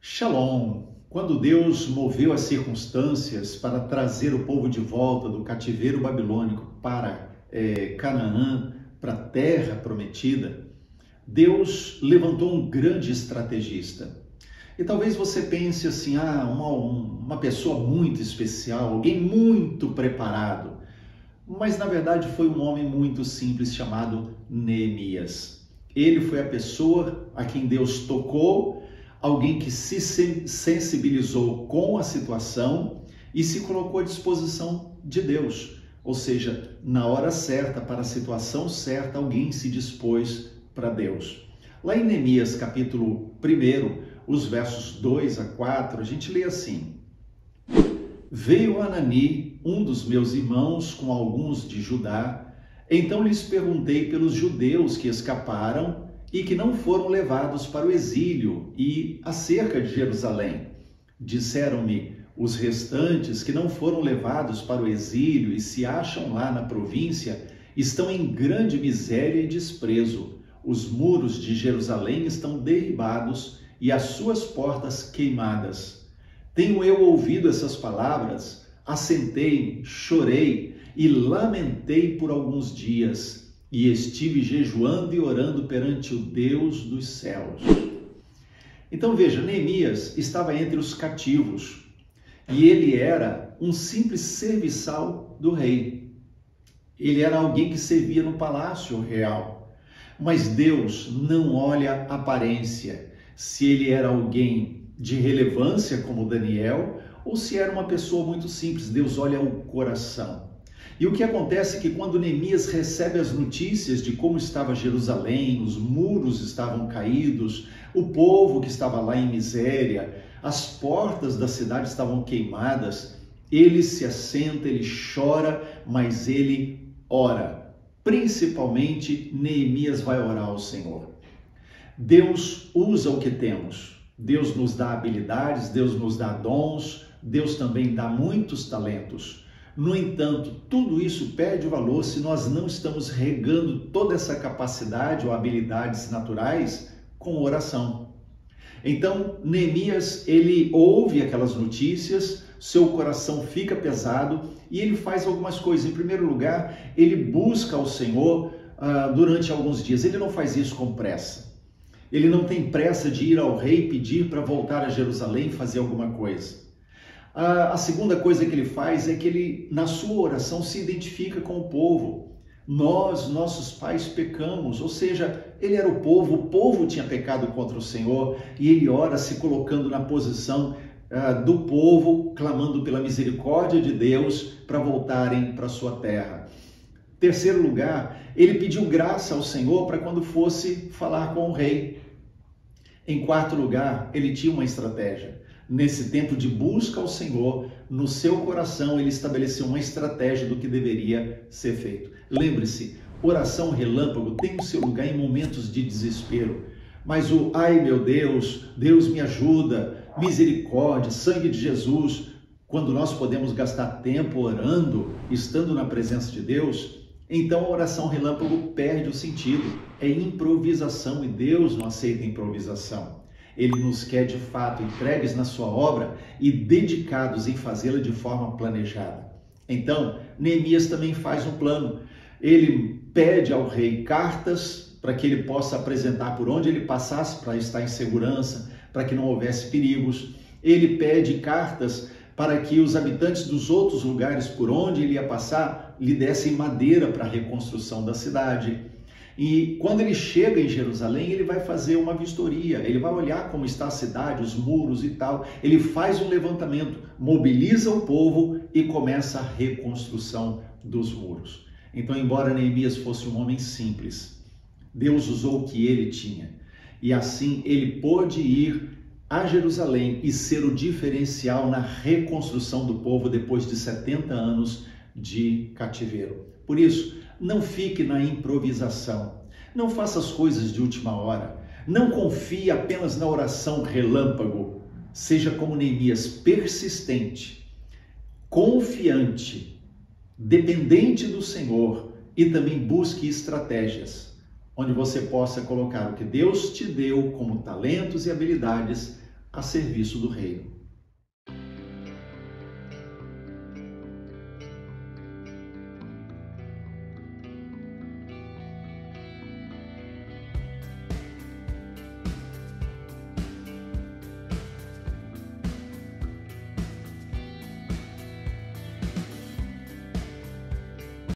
Shalom! Quando Deus moveu as circunstâncias para trazer o povo de volta do cativeiro babilônico para Canaã, para a terra prometida, Deus levantou um grande estrategista. E talvez você pense assim, uma pessoa muito especial, alguém muito preparado. Mas na verdade foi um homem muito simples chamado Neemias. Ele foi a pessoa a quem Deus tocou, alguém que se sensibilizou com a situação e se colocou à disposição de Deus. Ou seja, na hora certa, para a situação certa, alguém se dispôs para Deus. Lá em Neemias capítulo 1, os versos 2 a 4, a gente lê assim: Veio Hanani, um dos meus irmãos, com alguns de Judá. Então lhes perguntei pelos judeus que escaparam e que não foram levados para o exílio e acerca de Jerusalém. Disseram-me os restantes que não foram levados para o exílio e se acham lá na província, estão em grande miséria e desprezo. Os muros de Jerusalém estão derribados e as suas portas queimadas. Tenho eu ouvido essas palavras, assentei, chorei e lamentei por alguns dias, e estive jejuando e orando perante o Deus dos céus. Então veja, Neemias estava entre os cativos, e ele era um simples serviçal do rei. Ele era alguém que servia no palácio real. Mas Deus não olha a aparência, se ele era alguém de relevância como Daniel, ou se era uma pessoa muito simples. Deus olha o coração. E o que acontece é que quando Neemias recebe as notícias de como estava Jerusalém, os muros estavam caídos, o povo que estava lá em miséria, as portas da cidade estavam queimadas, ele se assenta, ele chora, mas ele ora. Principalmente Neemias vai orar ao Senhor. Deus usa o que temos. Deus nos dá habilidades, Deus nos dá dons, Deus também dá muitos talentos. No entanto, tudo isso perde valor se nós não estamos regando toda essa capacidade ou habilidades naturais com oração. Então, Neemias, ele ouve aquelas notícias, seu coração fica pesado e ele faz algumas coisas. Em primeiro lugar, ele busca ao Senhor durante alguns dias. Ele não faz isso com pressa. Ele não tem pressa de ir ao rei pedir para voltar a Jerusalém e fazer alguma coisa. A segunda coisa que ele faz é que ele, na sua oração, se identifica com o povo. Nós, nossos pais, pecamos, ou seja, ele era o povo tinha pecado contra o Senhor, e ele ora se colocando na posição do povo, clamando pela misericórdia de Deus para voltarem para a sua terra. Terceiro lugar, ele pediu graça ao Senhor para quando fosse falar com o rei. Em quarto lugar, ele tinha uma estratégia. Nesse tempo de busca ao Senhor, no seu coração, ele estabeleceu uma estratégia do que deveria ser feito. Lembre-se, oração relâmpago tem o seu lugar em momentos de desespero. Mas ai meu Deus, Deus me ajuda, misericórdia, sangue de Jesus, quando nós podemos gastar tempo orando, estando na presença de Deus, então a oração relâmpago perde o sentido. É improvisação e Deus não aceita improvisação. Ele nos quer de fato entregues na sua obra e dedicados em fazê-la de forma planejada. Então, Neemias também faz um plano. Ele pede ao rei cartas para que ele possa apresentar por onde ele passasse para estar em segurança, para que não houvesse perigos. Ele pede cartas para que os habitantes dos outros lugares por onde ele ia passar lhe dessem madeira para a reconstrução da cidade. E quando ele chega em Jerusalém, ele vai fazer uma vistoria, ele vai olhar como está a cidade, os muros e tal. Ele faz um levantamento, mobiliza o povo e começa a reconstrução dos muros. Então, embora Neemias fosse um homem simples, Deus usou o que ele tinha. E assim ele pôde ir a Jerusalém e ser o diferencial na reconstrução do povo depois de 70 anos de cativeiro. Por isso, não fique na improvisação, não faça as coisas de última hora, não confie apenas na oração relâmpago, seja como Neemias, persistente, confiante, dependente do Senhor e também busque estratégias, onde você possa colocar o que Deus te deu como talentos e habilidades a serviço do reino.